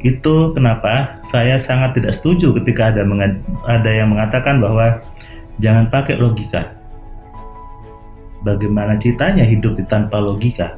Itu kenapa saya sangat tidak setuju ketika ada yang mengatakan bahwa jangan pakai logika. Bagaimana ceritanya hidup tanpa logika?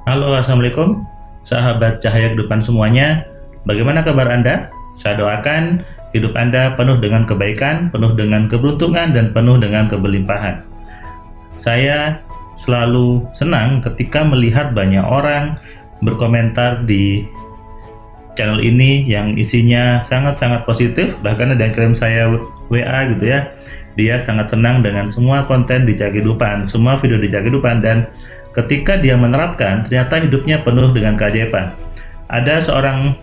Halo, assalamualaikum sahabat cahaya kehidupan semuanya. Bagaimana kabar Anda? Saya doakan hidup Anda penuh dengan kebaikan, penuh dengan keberuntungan, dan penuh dengan keberlimpahan. Saya selalu senang ketika melihat banyak orang berkomentar di channel ini yang isinya sangat-sangat positif. Bahkan ada yang kirim saya WA gitu ya. Dia sangat senang dengan semua konten di Cahaya Kehidupan, semua video di Cahaya Kehidupan, dan ketika dia menerapkan, ternyata hidupnya penuh dengan keajaiban. Ada seorang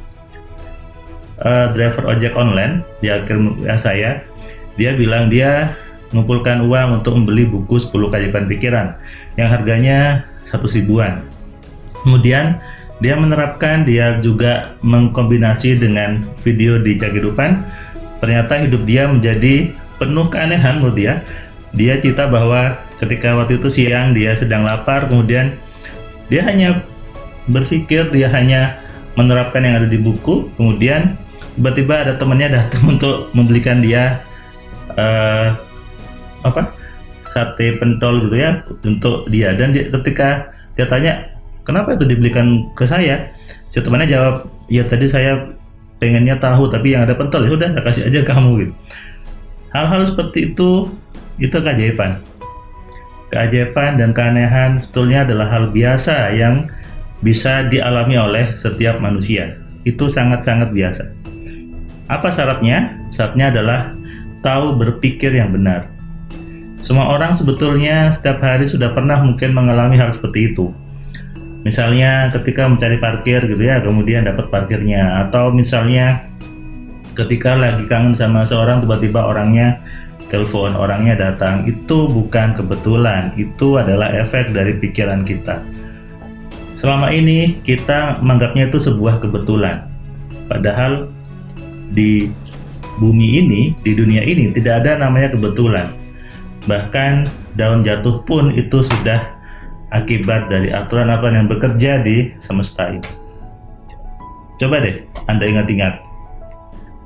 driver ojek online, dia kirim WA saya, dia bilang dia mengumpulkan uang untuk membeli buku 10 keajaiban pikiran yang harganya 100.000-an. Kemudian dia menerapkan, dia juga mengkombinasi dengan video di Cahaya Kehidupan. Ternyata hidup dia menjadi penuh keanehan menurut dia. Dia cerita bahwa ketika waktu itu siang dia sedang lapar, kemudian dia hanya berpikir, dia hanya menerapkan yang ada di buku, kemudian tiba-tiba ada temannya datang untuk membelikan dia sate pentol gitu ya untuk dia. Dan ketika dia tanya kenapa itu dibelikan ke saya, si temannya jawab, ya tadi saya pengennya tahu tapi yang ada pentol, ya udah saya kasih aja kamu gitu. Hal-hal seperti itu keajaiban. Keajaiban dan keanehan sebetulnya adalah hal biasa yang bisa dialami oleh setiap manusia. Itu sangat-sangat biasa. Apa syaratnya? Syaratnya adalah tahu berpikir yang benar. Semua orang sebetulnya setiap hari sudah pernah mungkin mengalami hal seperti itu. Misalnya ketika mencari parkir gitu ya, kemudian dapat parkirnya. Atau misalnya ketika lagi kangen sama seorang, tiba-tiba orangnya telepon, orangnya datang. Itu bukan kebetulan, itu adalah efek dari pikiran kita. Selama ini kita menganggapnya itu sebuah kebetulan, padahal di bumi ini, di dunia ini tidak ada namanya kebetulan. Bahkan daun jatuh pun itu sudah akibat dari aturan-aturan yang bekerja di semesta ini. Coba deh Anda ingat-ingat,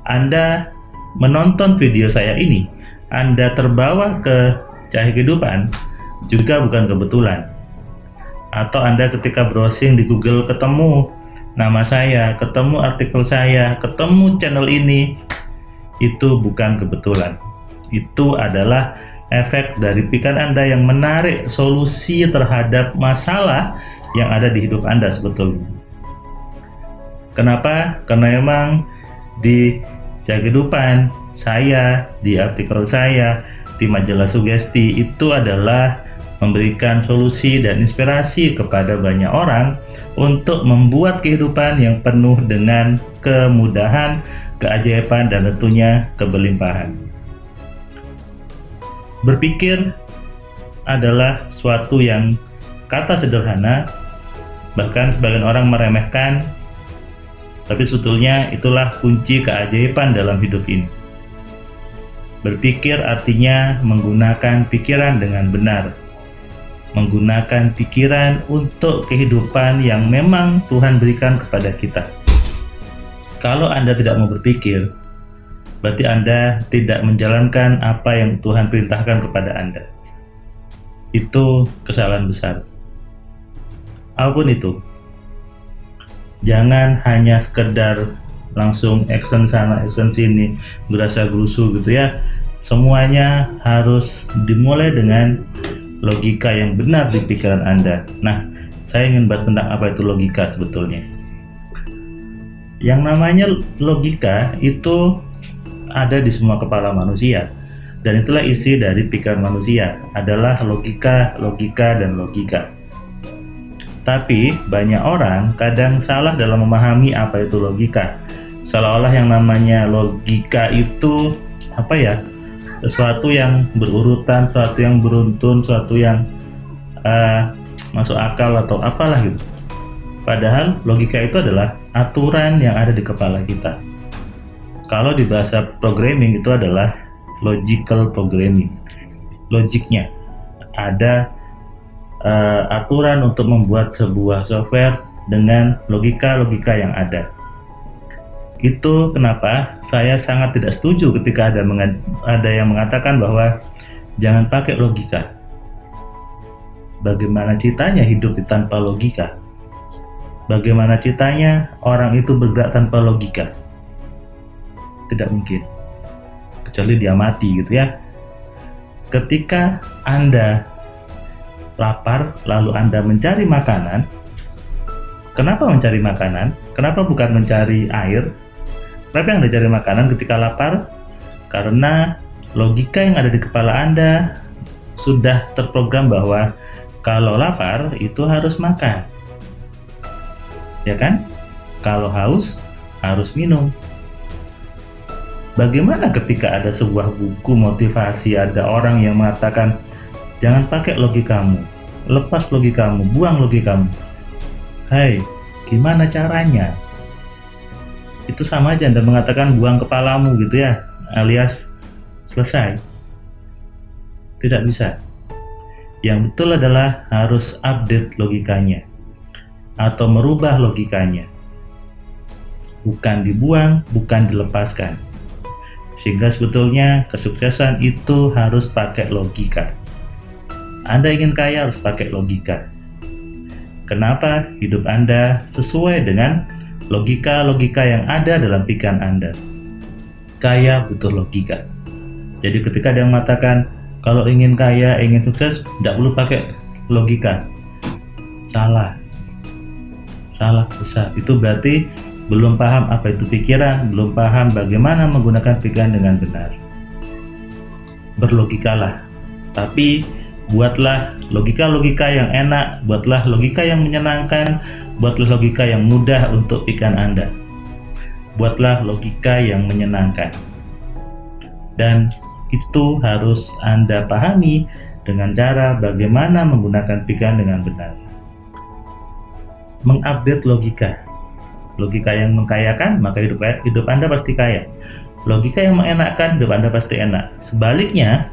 Anda menonton video saya ini, Anda terbawa ke Cahaya Kehidupan juga bukan kebetulan. Atau Anda ketika browsing di Google ketemu nama saya, ketemu artikel saya, ketemu channel ini, itu bukan kebetulan. Itu adalah efek dari pikiran Anda yang menarik solusi terhadap masalah yang ada di hidup Anda sebetulnya. Kenapa? Karena memang di Cahaya Kehidupan saya, di artikel saya, di majalah sugesti, itu adalah memberikan solusi dan inspirasi kepada banyak orang untuk membuat kehidupan yang penuh dengan kemudahan, keajaiban, dan tentunya keberlimpahan. Berpikir adalah suatu yang kata sederhana, bahkan sebagian orang meremehkan, tapi sebetulnya itulah kunci keajaiban dalam hidup ini. Berpikir artinya menggunakan pikiran dengan benar, menggunakan pikiran untuk kehidupan yang memang Tuhan berikan kepada kita. Kalau Anda tidak mau berpikir, berarti Anda tidak menjalankan apa yang Tuhan perintahkan kepada Anda. Itu kesalahan besar. Apapun itu, jangan hanya sekedar langsung action sana, action sini, berasa gerusu gitu ya. Semuanya harus dimulai dengan logika yang benar di pikiran Anda. Nah, saya ingin bahas tentang apa itu logika sebetulnya. Yang namanya logika itu ada di semua kepala manusia, dan itulah isi dari pikiran manusia, adalah logika, dan logika. Tapi banyak orang kadang salah dalam memahami apa itu logika. Seolah-olah yang namanya logika itu sesuatu yang berurutan, sesuatu yang beruntun, sesuatu yang masuk akal atau apalah gitu. Padahal logika itu adalah aturan yang ada di kepala kita. Kalau di bahasa programming itu adalah logical programming. Logiknya ada aturan untuk membuat sebuah software dengan logika-logika yang ada. Itu kenapa saya sangat tidak setuju ketika ada yang mengatakan bahwa jangan pakai logika. Bagaimana ceritanya hidup tanpa logika? Bagaimana ceritanya orang itu bergerak tanpa logika? Tidak mungkin, kecuali dia mati gitu ya. Ketika Anda lapar lalu Anda mencari makanan, kenapa mencari makanan? Kenapa bukan mencari air? Kenapa Anda cari makanan ketika lapar? Karena logika yang ada di kepala Anda sudah terprogram bahwa kalau lapar itu harus makan, ya kan? Kalau haus harus minum. Bagaimana ketika ada sebuah buku motivasi, ada orang yang mengatakan jangan pakai logikamu, lepas logikamu, buang logikamu. Hai, gimana caranya? Itu sama aja Anda mengatakan buang kepalamu gitu ya, alias selesai. Tidak bisa. Yang betul adalah harus update logikanya atau merubah logikanya. Bukan dibuang, bukan dilepaskan. Sehingga sebetulnya kesuksesan itu harus pakai logika. Anda ingin kaya harus pakai logika. Kenapa hidup Anda sesuai dengan logika-logika yang ada dalam pikiran Anda? Kaya butuh logika. Jadi ketika dia mengatakan kalau ingin kaya, ingin sukses, tidak perlu pakai logika. Salah besar. Itu berarti belum paham apa itu pikiran, belum paham bagaimana menggunakan pikiran dengan benar. Berlogikalah, tapi buatlah logika-logika yang enak, buatlah logika yang menyenangkan, buatlah logika yang mudah untuk pikiran Anda. Buatlah logika yang menyenangkan. Dan itu harus Anda pahami dengan cara bagaimana menggunakan pikiran dengan benar. Mengupdate logika. Logika yang mengkayakan, maka hidup Anda pasti kaya. Logika yang mengenakkan, hidup Anda pasti enak. Sebaliknya,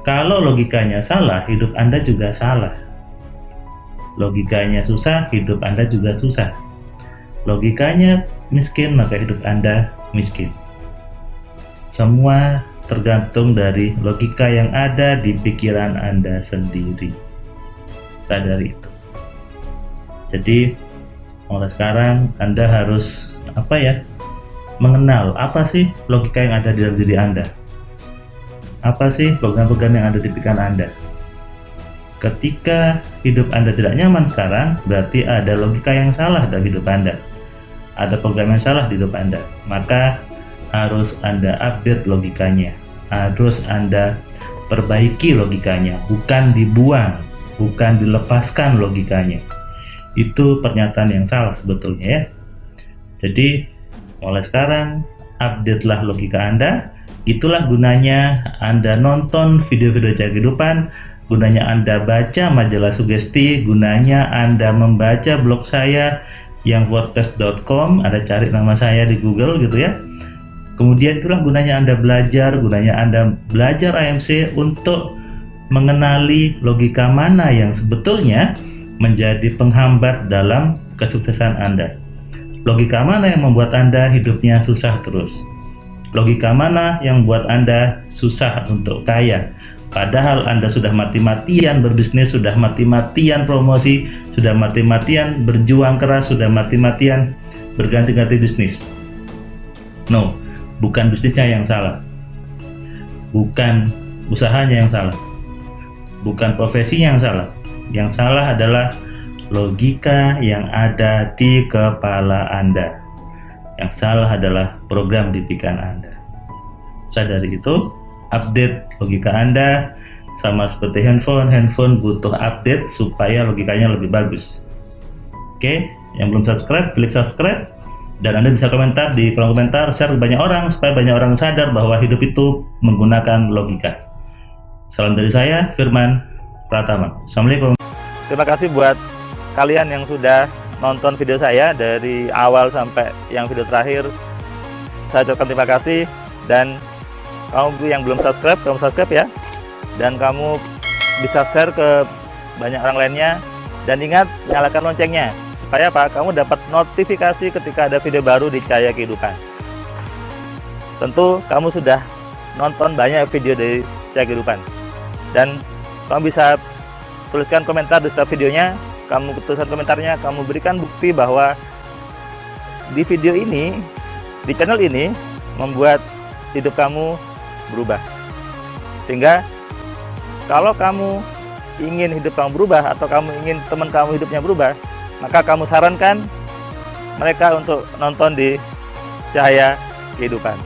kalau logikanya salah, hidup Anda juga salah. Logikanya susah, hidup Anda juga susah. Logikanya miskin, maka hidup Anda miskin. Semua tergantung dari logika yang ada di pikiran Anda sendiri. Sadari itu. Jadi, mulai sekarang Anda harus mengenal apa sih logika yang ada di dalam diri Anda. Apa sih program-program yang ada di pikiran Anda. Ketika hidup Anda tidak nyaman sekarang, berarti ada logika yang salah dalam hidup Anda. Ada program yang salah di hidup Anda. Maka harus Anda update logikanya. Harus Anda perbaiki logikanya. Bukan dibuang, bukan dilepaskan logikanya. Itu pernyataan yang salah sebetulnya ya. Jadi mulai sekarang update-lah logika Anda. Itulah gunanya Anda nonton video-video Jaya Kehidupan, gunanya Anda baca majalah sugesti, gunanya Anda membaca blog saya yang wordpress.com, ada cari nama saya di Google gitu ya. Kemudian itulah gunanya Anda belajar AMC untuk mengenali logika mana yang sebetulnya menjadi penghambat dalam kesuksesan Anda. Logika mana yang membuat Anda hidupnya susah terus? Logika mana yang membuat Anda susah untuk kaya? Padahal Anda sudah mati-matian berbisnis, sudah mati-matian promosi, sudah mati-matian berjuang keras, sudah mati-matian berganti-ganti bisnis. No, bukan bisnisnya yang salah. Bukan usahanya yang salah. Bukan profesinya yang salah. Yang salah adalah logika yang ada di kepala Anda. Yang salah adalah program di pikiran Anda. Sadari itu, update logika Anda. Sama seperti handphone butuh update supaya logikanya lebih bagus. Oke, yang belum subscribe, klik subscribe. Dan Anda bisa komentar di kolom komentar, share ke banyak orang supaya banyak orang sadar bahwa hidup itu menggunakan logika. Salam dari saya, Firman Pratama. Assalamualaikum. Terima kasih buat kalian yang sudah nonton video saya dari awal sampai yang video terakhir. Saya ucapkan terima kasih, dan kamu yang belum subscribe, kamu subscribe ya. Dan kamu bisa share ke banyak orang lainnya, dan ingat nyalakan loncengnya supaya apa? Kamu dapat notifikasi ketika ada video baru di Cahaya Kehidupan. Tentu kamu sudah nonton banyak video dari Cahaya Kehidupan, dan kamu bisa tuliskan komentar di setiap videonya. Kamu tuliskan komentarnya, kamu berikan bukti bahwa di video ini, di channel ini membuat hidup kamu berubah. Sehingga kalau kamu ingin hidup kamu berubah, atau kamu ingin teman kamu hidupnya berubah, maka kamu sarankan mereka untuk nonton di Cahaya Kehidupan.